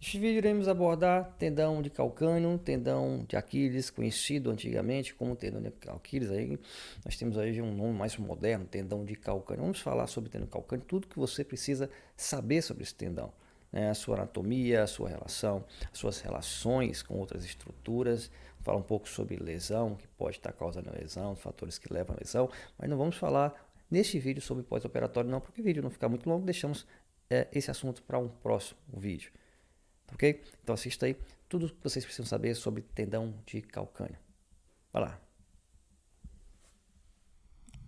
Neste vídeo iremos abordar tendão de calcâneo, tendão de Aquiles, conhecido antigamente como tendão de Aquiles. Aí nós temos aí um nome mais moderno, tendão de calcâneo. Vamos falar sobre tendão de calcâneo, tudo que você precisa saber sobre esse tendão, né? A sua anatomia, a sua relação, as suas relações com outras estruturas. Falar um pouco sobre lesão, que pode estar causando lesão, fatores que levam a lesão, mas não vamos falar neste vídeo sobre pós-operatório não, porque o vídeo não ficar muito longo, deixamos esse assunto para um próximo vídeo. Ok? Então assista aí tudo que vocês precisam saber sobre tendão de calcâneo. Vai lá.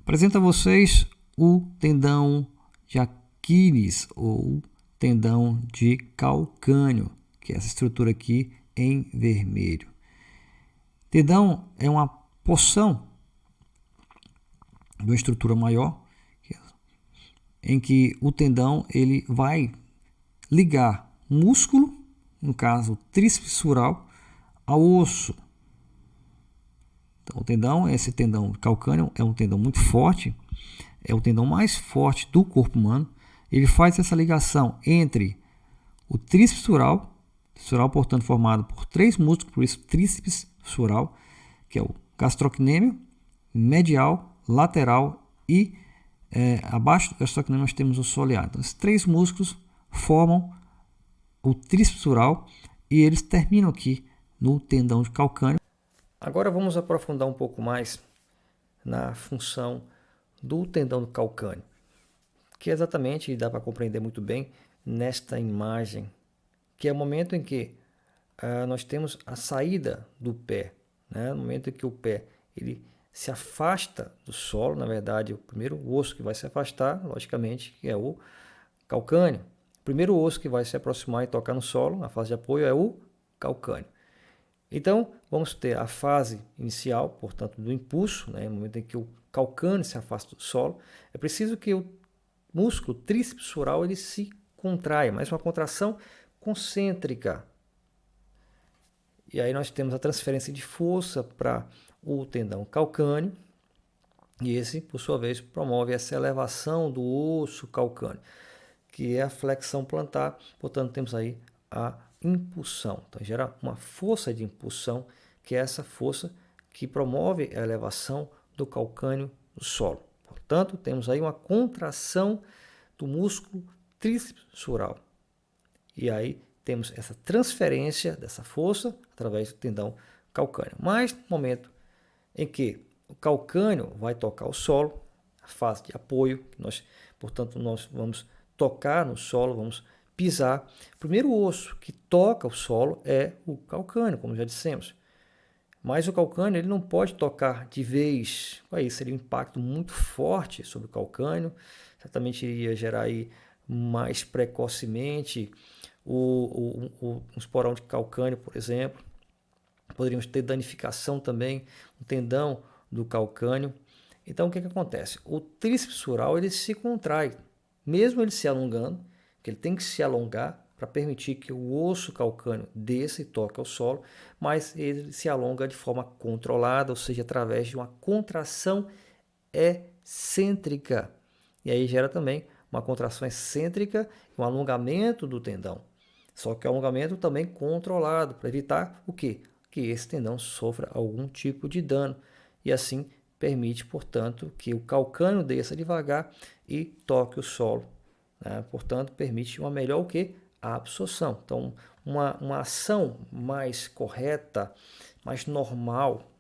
Apresento a vocês o tendão de Aquiles ou tendão de calcâneo, que é essa estrutura aqui em vermelho. Tendão é uma porção de uma estrutura maior em que o tendão ele vai ligar músculo, no caso tríceps sural, ao osso. Então, o tendão, esse tendão calcâneo, é um tendão muito forte, é o tendão mais forte do corpo humano. Ele faz essa ligação entre o tríceps sural, portanto, formado por três músculos, por isso tríceps sural, que é o gastrocnêmio, medial, lateral e abaixo do gastrocnêmio nós temos o solear. Então, esses três músculos formam o tríceps sural e eles terminam aqui no tendão de calcâneo. Agora vamos aprofundar um pouco mais na função do tendão do calcâneo, que exatamente dá para compreender muito bem nesta imagem, que é o momento em que nós temos a saída do pé, né? No momento em que o pé ele se afasta do solo, na verdade o primeiro osso que vai se afastar, logicamente, que é o calcâneo. O primeiro osso que vai se aproximar e tocar no solo, a fase de apoio, é o calcâneo. Então, vamos ter a fase inicial, portanto, do impulso, né? No momento em que o calcâneo se afasta do solo, é preciso que o músculo tríceps sural ele se contraia, mas uma contração concêntrica. E aí nós temos a transferência de força para o tendão calcâneo, e esse, por sua vez, promove essa elevação do osso calcâneo, que é a flexão plantar. Portanto, temos aí a impulsão. Então, gera uma força de impulsão, que é essa força que promove a elevação do calcâneo no solo. Portanto, temos aí uma contração do músculo tríceps sural. E aí temos essa transferência dessa força através do tendão calcâneo. Mas no momento em que o calcâneo vai tocar o solo, a fase de apoio, portanto, nós vamos tocar no solo, vamos pisar. O primeiro osso que toca o solo é o calcâneo, como já dissemos. Mas o calcâneo ele não pode tocar de vez. Aí seria um impacto muito forte sobre o calcâneo. Certamente iria gerar aí mais precocemente um esporão de calcâneo, por exemplo. Poderíamos ter danificação também no tendão do calcâneo. Então, o que acontece? O tríceps sural ele se contrai, mesmo ele se alongando, que ele tem que se alongar para permitir que o osso calcâneo desça e toque ao solo, mas ele se alonga de forma controlada, ou seja, através de uma contração excêntrica. E aí gera também uma contração excêntrica e um alongamento do tendão. Só que o alongamento também controlado, para evitar o quê? Que esse tendão sofra algum tipo de dano. E assim permite, portanto, que o calcâneo desça devagar e toque o solo. Né? Portanto, permite uma melhor o quê? A absorção. Então, uma ação mais correta, mais normal,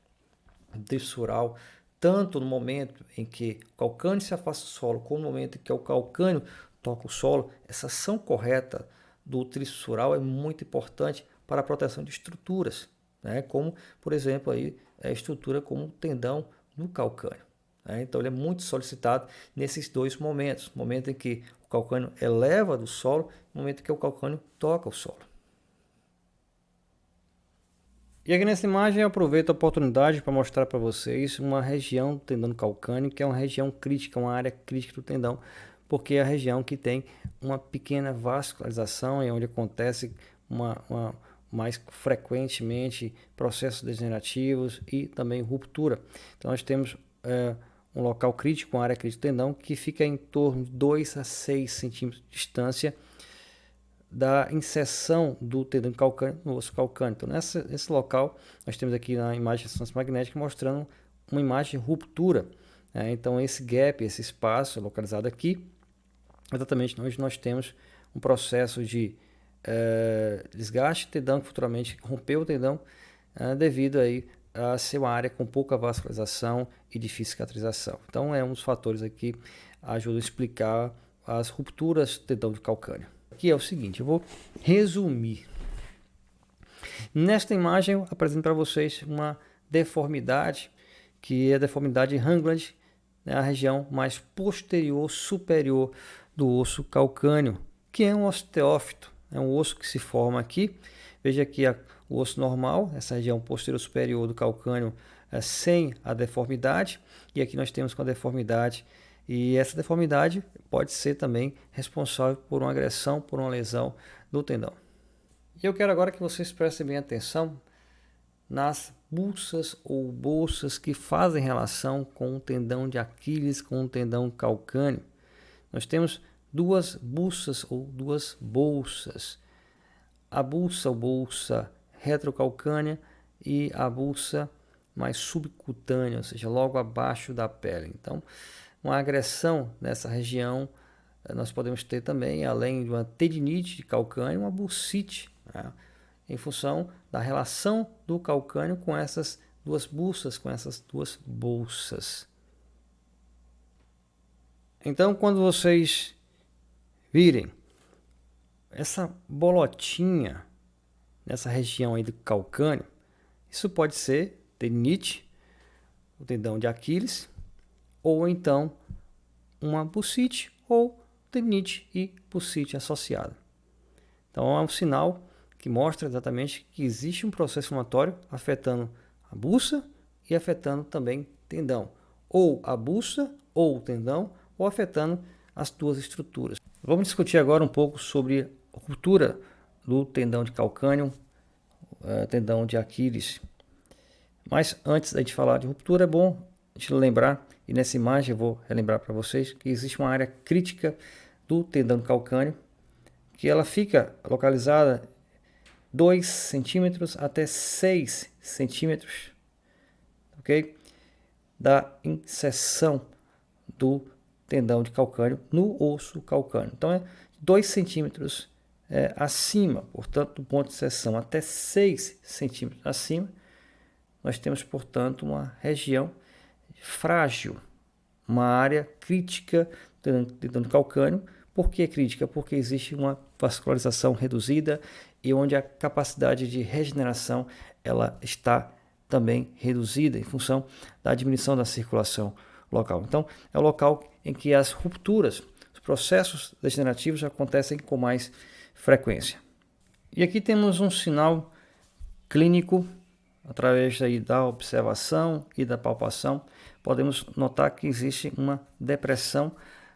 trissural, tanto no momento em que o calcâneo se afasta do solo, como no momento em que o calcâneo toca o solo, essa ação correta do trissural é muito importante para a proteção de estruturas, né? Como, por exemplo, aí, a estrutura como o tendão do calcâneo. Né? Então, ele é muito solicitado nesses dois momentos, no momento em que o calcâneo eleva do solo, no momento em que o calcâneo toca o solo. E aqui nessa imagem eu aproveito a oportunidade para mostrar para vocês uma região do tendão calcâneo, que é uma região crítica, uma área crítica do tendão, porque é a região que tem uma pequena vascularização, é onde acontece mais frequentemente processos degenerativos e também ruptura. Então nós temos um local crítico, uma área crítica do tendão, que fica em torno de 2 a 6 centímetros de distância da inserção do tendão de calcâneo no osso calcâneo. Então, nesse local, nós temos aqui na imagem de ressonância magnética mostrando uma imagem de ruptura. Então, esse gap, esse espaço localizado aqui, exatamente onde nós temos um processo de desgaste do tendão, que futuramente rompeu o tendão, devido aí a ser uma área com pouca vascularização e difícil cicatrização. Então, é um dos fatores aqui que ajuda a explicar as rupturas do tendão de calcâneo. Aqui é o seguinte, eu vou resumir. Nesta imagem, eu apresento para vocês uma deformidade, que é a deformidade Rangland, a região mais posterior superior do osso calcâneo, que é um osteófito, é um osso que se forma aqui. Veja aqui o osso normal, essa região posterior superior do calcâneo sem a deformidade, e aqui nós temos com a deformidade, e essa deformidade pode ser também responsável por uma agressão, por uma lesão do tendão. E eu quero agora que vocês prestem bem atenção nas buças ou bolsas que fazem relação com o tendão de Aquiles, com o tendão calcâneo. Nós temos duas buças ou duas bolsas. A buça ou bolsa retrocalcânea e a buça mais subcutânea, ou seja, logo abaixo da pele. Então, uma agressão nessa região, nós podemos ter também, além de uma tendinite de calcâneo, uma bursite, em função da relação do calcâneo com essas duas buças, com essas duas bolsas. Então, quando vocês virem essa bolotinha nessa região aí do calcâneo, isso pode ser tendinite, o tendão de Aquiles, ou então uma bursite ou tendinite e bursite associada. Então é um sinal que mostra exatamente que existe um processo inflamatório afetando a buça e afetando também o tendão, ou a buça ou o tendão, ou afetando as duas estruturas. Vamos discutir agora um pouco sobre a ruptura do tendão de calcâneo, tendão de Aquiles. Mas antes da gente falar de ruptura, é bom a gente lembrar, e nessa imagem eu vou relembrar para vocês, que existe uma área crítica do tendão de calcâneo, que ela fica localizada 2 centímetros até 6 centímetros, ok? Da inserção do tendão de calcâneo no osso calcâneo. Então é 2 centímetros acima, portanto, do ponto de inserção até 6 centímetros acima, nós temos, portanto, uma região frágil, uma área crítica do tendão de calcâneo. Por que crítica? Porque existe uma vascularização reduzida e onde a capacidade de regeneração ela está também reduzida em função da diminuição da circulação local. Então, é o local em que as rupturas, os processos degenerativos acontecem com mais frequência. E aqui temos um sinal clínico, através aí da observação e da palpação, podemos notar que existe uma depressão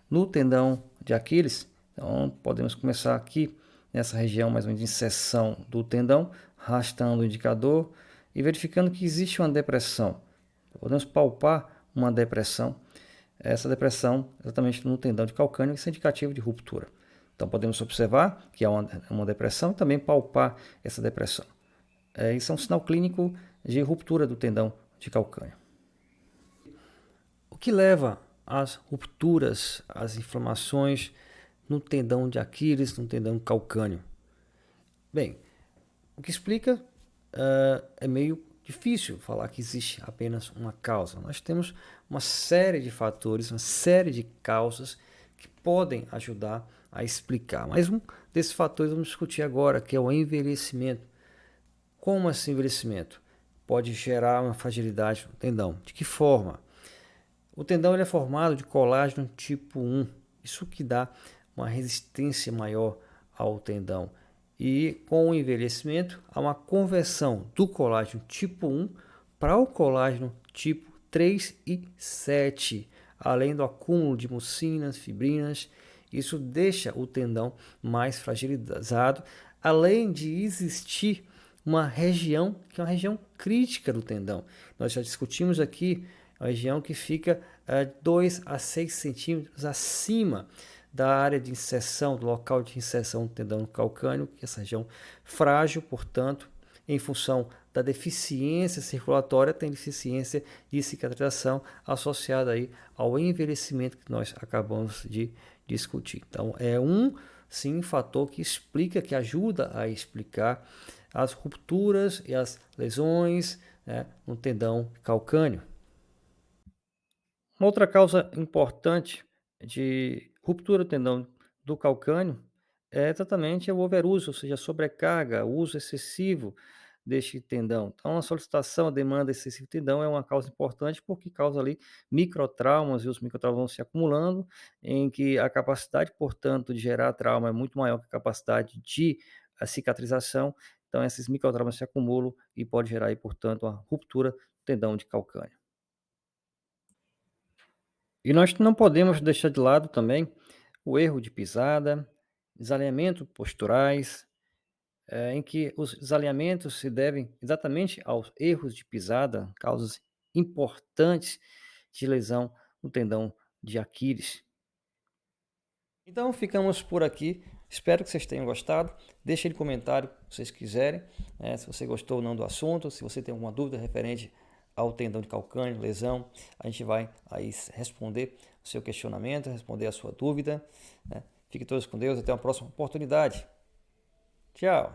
no tendão de Aquiles. Então, podemos começar aqui nessa região mais ou menos de inserção do tendão, arrastando o indicador e verificando que existe uma depressão. Podemos palpar uma depressão. Essa depressão exatamente no tendão de calcâneo, isso é indicativo de ruptura. Então, podemos observar que há uma depressão e também palpar essa depressão. Isso é um sinal clínico de ruptura do tendão de calcâneo. O que leva às rupturas, às inflamações no tendão de Aquiles, no tendão calcâneo? Bem, o que explica é meio difícil falar que existe apenas uma causa. Nós temos uma série de fatores, uma série de causas que podem ajudar a explicar. Mas um desses fatores vamos discutir agora, que é o envelhecimento. Como esse envelhecimento pode gerar uma fragilidade no tendão? De que forma? O tendão ele é formado de colágeno tipo 1. Isso que dá uma resistência maior ao tendão. E com o envelhecimento, há uma conversão do colágeno tipo 1 para o colágeno tipo 3 e 7, além do acúmulo de mucinas, fibrinas. Isso deixa o tendão mais fragilizado, além de existir uma região que é uma região crítica do tendão. Nós já discutimos aqui a região que fica 2 a 6 centímetros acima da área de inserção, do local de inserção do tendão calcâneo, que é essa região frágil, portanto, em função da deficiência circulatória, tem deficiência de cicatrização associada aí ao envelhecimento que nós acabamos de discutir. Então, é sim, fator que explica, que ajuda a explicar as rupturas e as lesões, né, no tendão calcâneo. Uma outra causa importante de ruptura do tendão do calcâneo é exatamente o overuso, ou seja, a sobrecarga, o uso excessivo deste tendão. Então, a solicitação, a demanda excessiva do tendão é uma causa importante porque causa ali microtraumas e os microtraumas vão se acumulando, em que a capacidade, portanto, de gerar trauma é muito maior que a capacidade de cicatrização. Então, esses microtraumas se acumulam e pode gerar aí, portanto, uma ruptura do tendão de calcâneo. E nós não podemos deixar de lado também o erro de pisada, desalinhamento posturais, em que os desalinhamentos se devem exatamente aos erros de pisada, causas importantes de lesão no tendão de Aquiles. Então ficamos por aqui. Espero que vocês tenham gostado. Deixem no comentário se vocês quiserem, se você gostou ou não do assunto, se você tem alguma dúvida referente ao tendão de calcâneo, lesão, a gente vai aí responder o seu questionamento, responder a sua dúvida. Fiquem todos com Deus, até uma próxima oportunidade. Tchau!